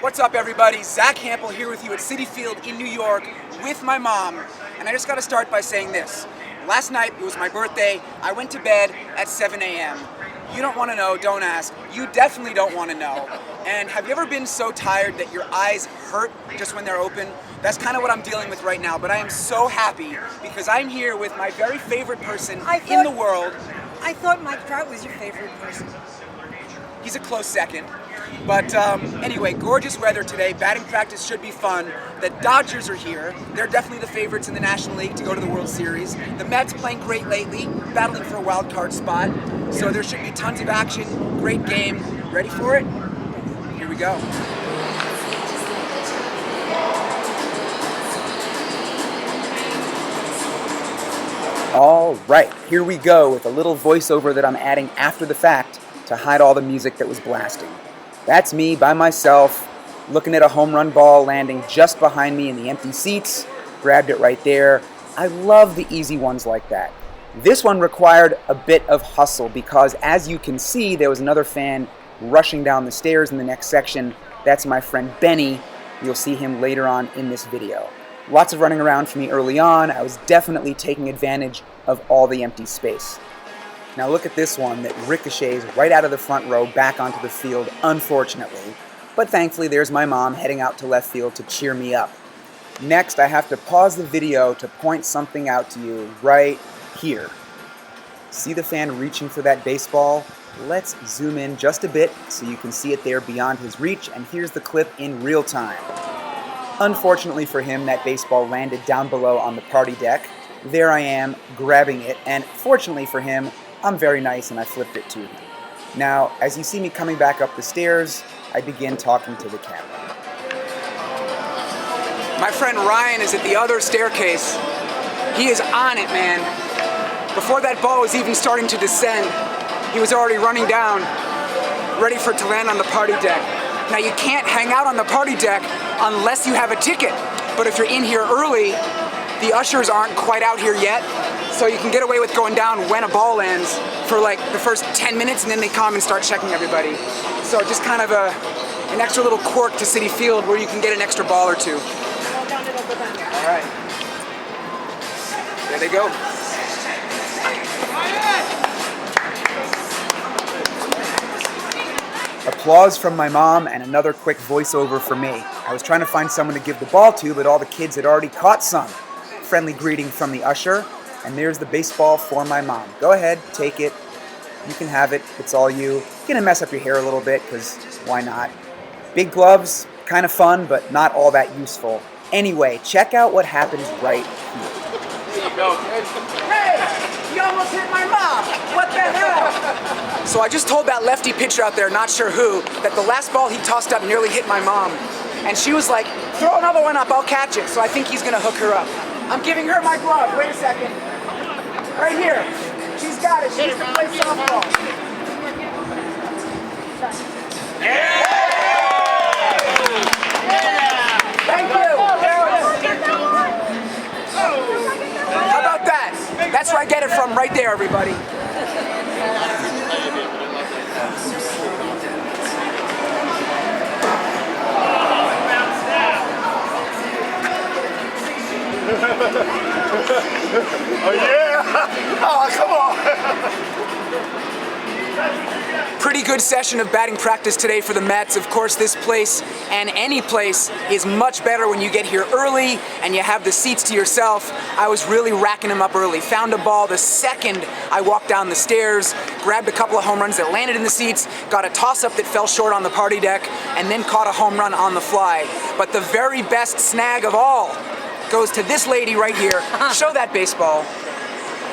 What's up, everybody? Zack Hample here with you at Citi Field in New York with my mom. And I just got to start by saying this. Last night, it was my birthday. I went to bed at 7 a.m. You don't want to know, don't ask. You definitely don't want to know. And have you ever been so tired that your eyes hurt just when they're open? That's kind of what I'm dealing with right now. But I am so happy because I'm here with my very favorite person in the world. I thought Mike Trout was your favorite person. He's a close second. But anyway, gorgeous weather today. Batting practice should be fun. The Dodgers are here. They're definitely the favorites in the National League to go to the World Series. The Mets playing great lately, battling for a wild card spot. So there should be tons of action. Great game. Ready for it? Here we go. All right, here we go with a little voiceover that I'm adding after the fact to hide all the music that was blasting. That's me by myself, looking at a home run ball landing just behind me in the empty seats. Grabbed it right there. I love the easy ones like that. This one required a bit of hustle because, as you can see, there was another fan rushing down the stairs in the next section. That's my friend Benny. You'll see him later on in this video. Lots of running around for me early on. I was definitely taking advantage of all the empty space. Now look at this one that ricochets right out of the front row back onto the field, unfortunately. But thankfully there's my mom heading out to left field to cheer me up. Next, I have to pause the video to point something out to you right here. See the fan reaching for that baseball? Let's zoom in just a bit so you can see it there beyond his reach, and here's the clip in real time. Unfortunately for him, that baseball landed down below on the party deck. There I am, grabbing it, and fortunately for him, I'm very nice and I flipped it to him. Now, as you see me coming back up the stairs, I begin talking to the camera. My friend Ryan is at the other staircase. He is on it, man. Before that ball was even starting to descend, he was already running down, ready for it to land on the party deck. Now, you can't hang out on the party deck unless you have a ticket. But if you're in here early, the ushers aren't quite out here yet, so you can get away with going down when a ball lands for like the first 10 minutes, and then they come and start checking everybody. So just kind of an extra little quirk to Citi Field where you can get an extra ball or two. All right. There they go. Applause from my mom and another quick voiceover for me. I was trying to find someone to give the ball to, but all the kids had already caught some. Friendly greeting from the usher, and there's the baseball for my mom. Go ahead, take it. You can have it. It's all you. You're gonna mess up your hair a little bit, because why not? Big gloves, kind of fun, but not all that useful. Anyway, check out what happens right here. There you go, kid. Hey! You almost hit my mom! What the hell? So I just told that lefty pitcher out there, not sure who, that the last ball he tossed up nearly hit my mom. And she was like, throw another one up, I'll catch it. So I think he's gonna hook her up. I'm giving her my glove. Wait a second. Right here. She's got it. She used to play softball. Yeah! Thank you. How about that? That's where I get it from, right there, everybody. Oh yeah! Oh, come on! Pretty good session of batting practice today for the Mets. Of course, this place and any place is much better when you get here early and you have the seats to yourself. I was really racking them up early. Found a ball the second I walked down the stairs, grabbed a couple of home runs that landed in the seats, got a toss-up that fell short on the party deck, and then caught a home run on the fly. But the very best snag of all goes to this lady right here. Show that baseball.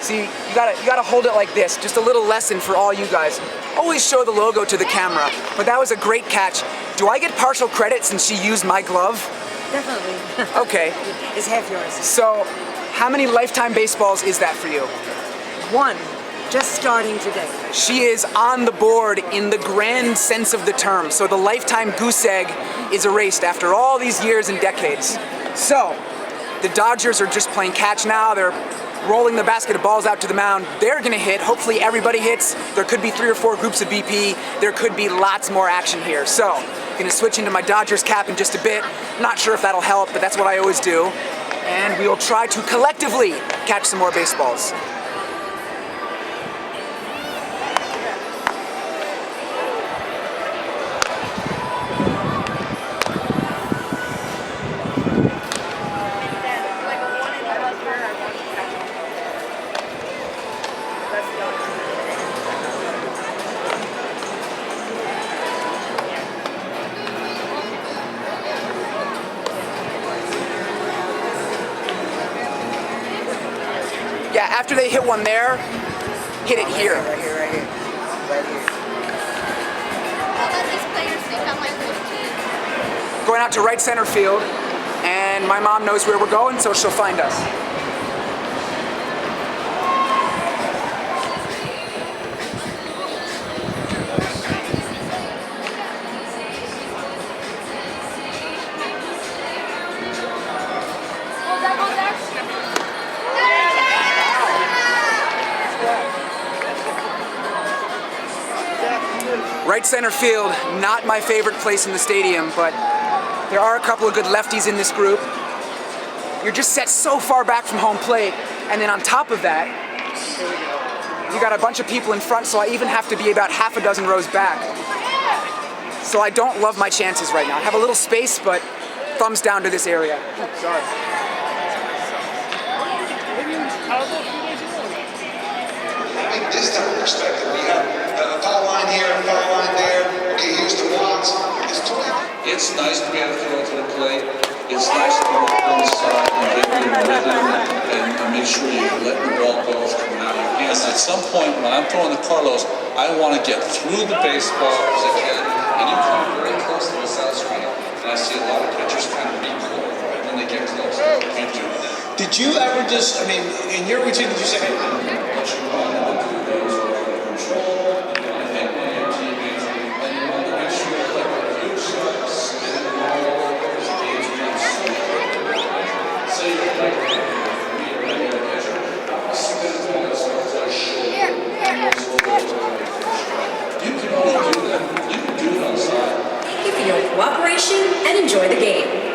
See, you gotta hold it like this. Just a little lesson for all you guys. Always show the logo to the camera. But that was a great catch. Do I get partial credit since she used my glove? Definitely. Okay. It's half yours. So, how many lifetime baseballs is that for you? One. Just starting today. She is on the board in the grand sense of the term. So the lifetime goose egg is erased after all these years and decades. So, the Dodgers are just playing catch now. They're rolling the basket of balls out to the mound. They're gonna hit. Hopefully everybody hits. There could be 3 or 4 groups of BP. There could be lots more action here. So, gonna switch into my Dodgers cap in just a bit. Not sure if that'll help, but that's what I always do. And we will try to collectively catch some more baseballs. Yeah, after they hit one there, hit it here. Right here, right here. Right here. I'll let these players think I'm like 15. Going out to right center field, and my mom knows where we're going, so she'll find us. Right center field, not my favorite place in the stadium, but there are a couple of good lefties in this group. You're just set so far back from home plate, and then on top of that, you got a bunch of people in front, so I even have to be about half a dozen rows back. So I don't love my chances right now. I have a little space, but thumbs down to this area. Sorry. This time perspective, we have a foul line here, a foul line there. Okay, here's the walks. It's nice to be able to throw to the plate. It's nice to be able to go inside and get in rhythm and make sure you let the ball balls come out of your hands. At some point, when I'm throwing the Carlos, I want to get through the baseball as I can, and you come very close to the south screen. And I see a lot of pitchers kind of recoil when they get close. Can't do that. Did you ever just, I mean, in your routine, did you say, hey, What you want to do those who are in control, you want to hit one of your teammates, and you want to make sure you click on huge shots, and then the ball goes to the game's so you can like me or any other pitcher. I see that it's one that's going to play short. You can only do that. You can do it on the side. Thank you for your cooperation and enjoy the game.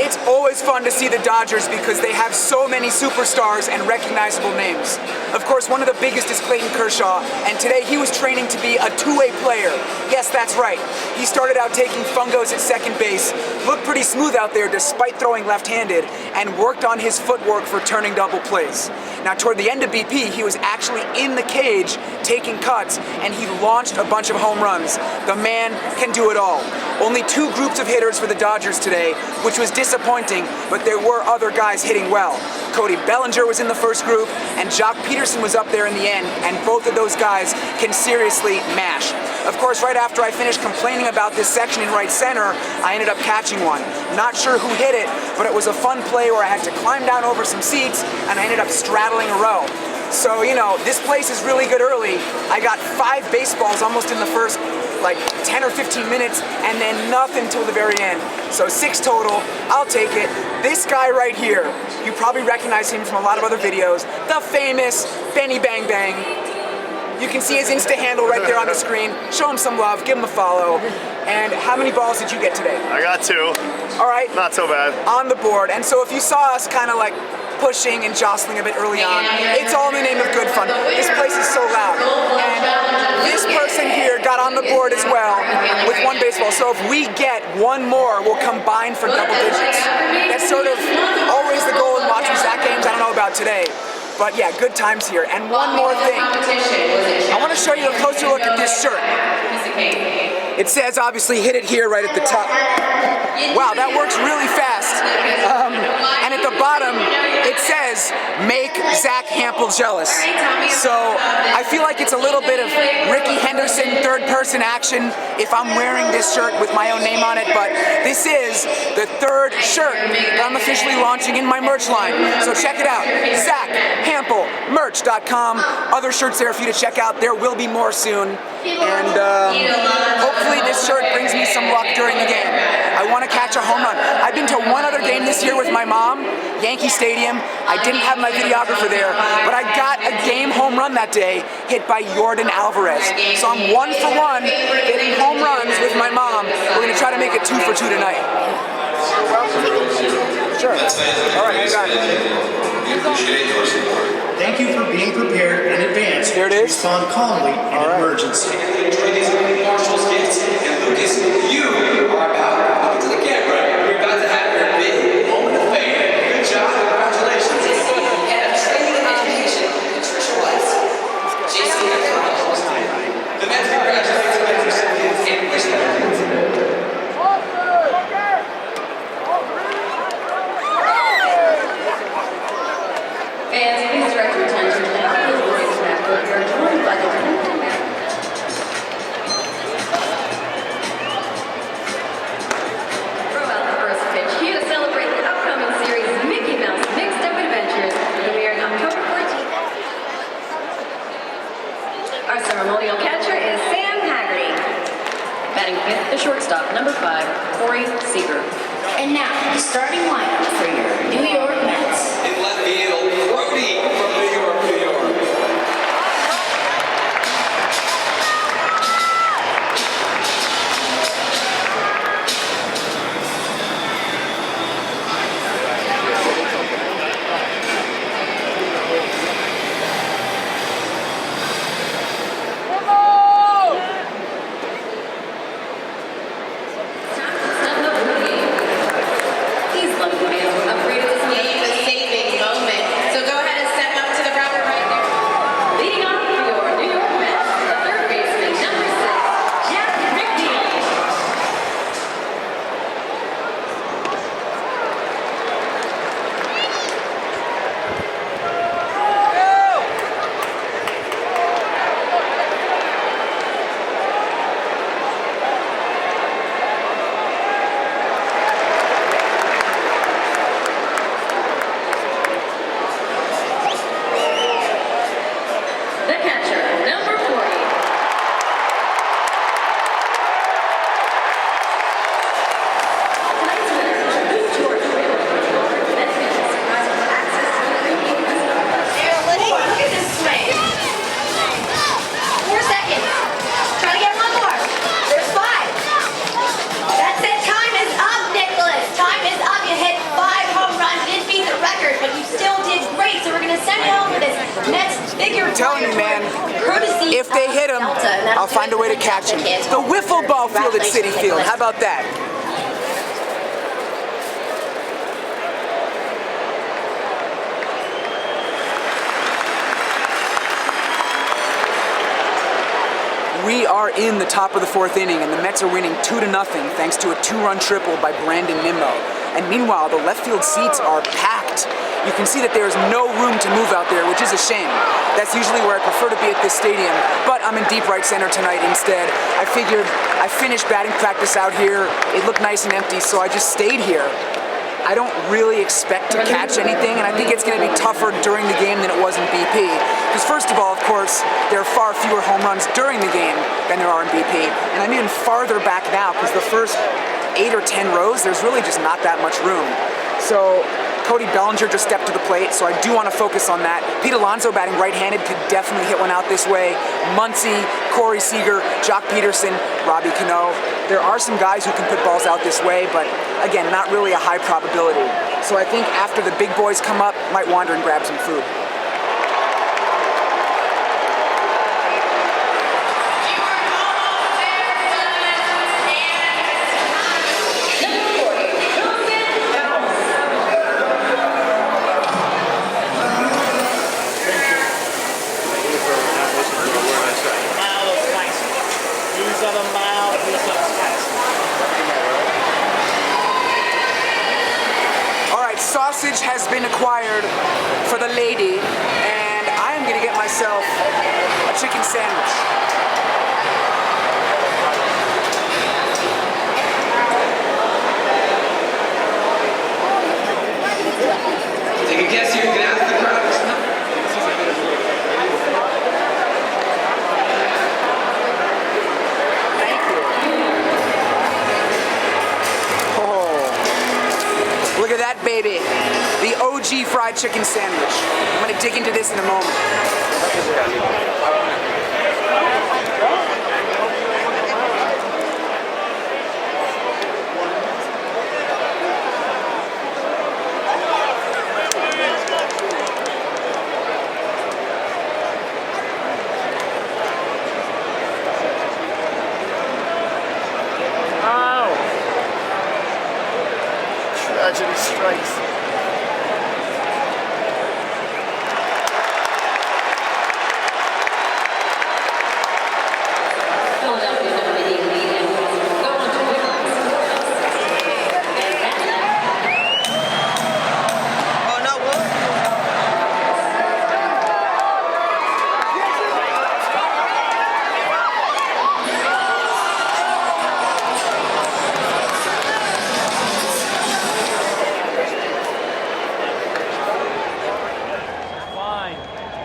It's always fun to see the Dodgers because they have so many superstars and recognizable names. Of course, one of the biggest is Clayton Kershaw, and today he was training to be a two-way player. Yes, that's right. He started out taking fungos at second base, looked pretty smooth out there despite throwing left-handed, and worked on his footwork for turning double plays. Now, toward the end of BP, he was actually in the cage taking cuts, and he launched a bunch of home runs. The man can do it all. Only 2 groups of hitters for the Dodgers today, which was disappointing, but there were other guys hitting well. Cody Bellinger was in the first group, and Jock Peterson was up there in the end, and both of those guys can seriously mash. Of course, right after I finished complaining about this section in right center, I ended up catching one. Not sure who hit it, but it was a fun play where I had to climb down over some seats, and I ended up straddling a row. So, you know, this place is really good early. I got 5 baseballs almost in the first, like, 10 or 15 minutes, and then nothing till the very end. So 6 total, I'll take it. This guy right here, you probably recognize him from a lot of other videos, the famous Benny Bang Bang. You can see his Insta handle right there on the screen. Show him some love, give him a follow. And how many balls did you get today? I got 2. All right. Not so bad. On the board. And so if you saw us kind of like pushing and jostling a bit early on, it's all in the name of good fun. This place is so loud. And this person here got on the board as well with 1 baseball. So if we get 1 more, we'll combine for double digits. That's sort of always the goal in watching Zack games. I don't know about today. But yeah, good times here. And one more thing. I want to show you a closer look at this shirt. It says, obviously, hit it here right at the top. Wow, that works really fast. And at the bottom, it says, make Zack Hample jealous. So I feel like it's a little bit of Ricky Henderson third-person action if I'm wearing this shirt with my own name on it, but this is the third shirt that I'm officially launching in my merch line. So check it out, Zack, Hample, merch.com. Other shirts there for you to check out. There will be more soon. And hopefully this shirt brings me some luck during the game. I want to catch a home run. I've been to one other game this year with my mom, Yankee Stadium. I didn't have my videographer there, but I got a game home run that day hit by Yordan Alvarez. So I'm 1 for 1 getting home runs with my mom. We're going to try to make it 2 for 2 tonight. Sure. All right, you got it. Thank you for being prepared in advance There it to is. respond calmly in an emergency. Marshall's gifts. And Lucas, you are about to the camera. You're about to have your big moment of fame. Good job. Congratulations. Head of Training and Education, Patricia Weiss. Jason, the Mets congratulates the recipients and wish them. Fans, please direct your attention to the field race map. We are joined by the Hample map. Throw out the first pitch here to celebrate the upcoming series Mickey Mouse Mixed Up Adventures, premiering October 14th. Our ceremonial catcher is Sam Haggerty. Batting fifth, the shortstop, number 5, Corey Seager. And now, the starting lineup for your New York Mets. In left field, Brody from New York, New York. He's lucky to be able to upgrade his name. A saving moment. So go ahead and step up to the rubber right there. Leading off for your New York Mets, the third baseman, number 6, Jack McNeil. The catcher, number 40. Tonight's winner, George Whalen. Mets fans surprised with access to the pregame press conference. Look at this swing. 4 seconds. Try to get one more. There's 5. That's it. Time is up, Nicholas. Time is up. You hit 5 home runs. You didn't beat the record, but you still did great. So we're going to send you home with this Mets figure. I'm telling you, man, Courtesy if they hit him, Delta, and that'll I'll find a way to catch him. kids. The wiffle ball field at Citi Field. How about that? We are in the top of the 4th inning, and the Mets are winning 2-0 thanks to a 2-run triple by Brandon Nimmo. And meanwhile, the left field seats are packed. You can see that there is no room to move out there, which is a shame. That's usually where I prefer to be at this stadium, but I'm in deep right center tonight instead. I figured I finished batting practice out here. It looked nice and empty, so I just stayed here. I don't really expect to catch anything, and I think it's going to be tougher during the game than it was in BP. Because first of all, of course, there are far fewer home runs during the game than there are in BP. And I'm even farther back now, because the first 8 or 10 rows, there's really just not that much room. So Cody Bellinger just stepped to the plate, so I do want to focus on that. Pete Alonso batting right-handed could definitely hit one out this way. Muncy, Corey Seager, Jock Peterson, Robbie Cano. There are some guys who can put balls out this way, but again, not really a high probability. So I think after the big boys come up, might wander and grab some food. Sausage has been acquired for the lady, and I am going to get myself a chicken sandwich. Take a guess here, you can ask the crowd. Oh, look at that baby. The OG fried chicken sandwich. I'm gonna dig into this in a moment. Tragedy strikes.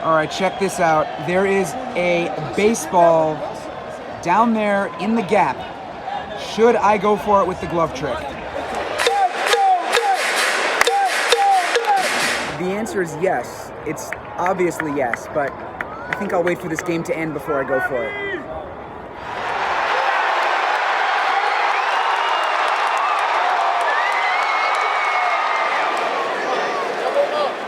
All right, check this out. There is a baseball down there in the gap. Should I go for it with the glove trick? The answer is yes. It's obviously yes, but I think I'll wait for this game to end before I go for it.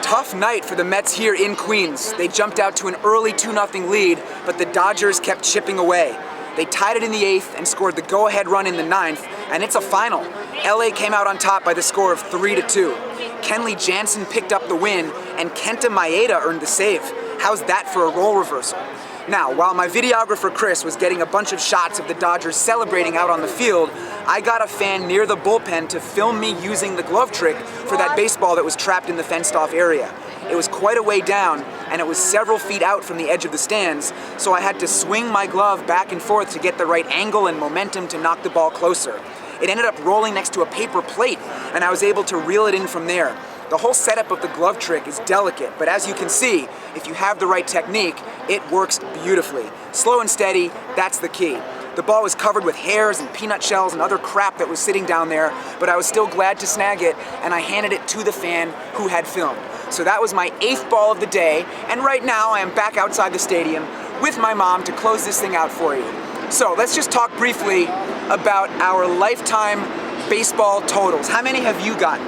Tough night for the Mets here in Queens. They jumped out to an early 2-0 lead, but the Dodgers kept chipping away. They tied it in the 8th and scored the go-ahead run in the 9th, and it's a final. LA came out on top by the score of 3-2. Kenley Jansen picked up the win, and Kenta Maeda earned the save. How's that for a role reversal? Now, while my videographer Chris was getting a bunch of shots of the Dodgers celebrating out on the field, I got a fan near the bullpen to film me using the glove trick for that baseball that was trapped in the fenced-off area. It was quite a way down, and it was several feet out from the edge of the stands, so I had to swing my glove back and forth to get the right angle and momentum to knock the ball closer. It ended up rolling next to a paper plate, and I was able to reel it in from there. The whole setup of the glove trick is delicate, but as you can see, if you have the right technique, it works beautifully. Slow and steady, that's the key. The ball was covered with hairs and peanut shells and other crap that was sitting down there, but I was still glad to snag it, and I handed it to the fan who had filmed. So that was my 8th ball of the day, and right now I am back outside the stadium with my mom to close this thing out for you. So let's just talk briefly about our lifetime baseball totals. How many have you gotten?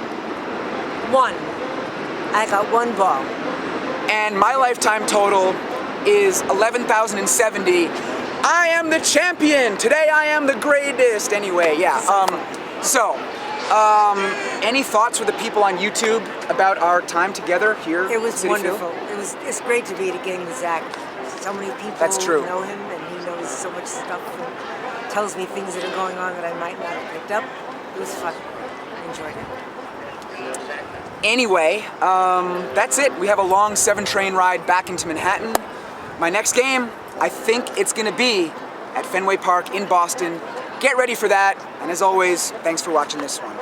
1. I got 1 ball. And my lifetime total is 11,070. I am the champion! Today I am the greatest! Anyway, yeah. Any thoughts for the people on YouTube about our time together here? It was at Citi wonderful. Field? It's great to be at a game with Zack. So many people That's true. know him, and he knows so much stuff and tells me things that are going on that I might not have picked up. It was fun. I enjoyed it. Anyway, that's it. We have a long 7-train ride back into Manhattan. My next game, I think it's gonna be at Fenway Park in Boston. Get ready for that, and as always, thanks for watching this one.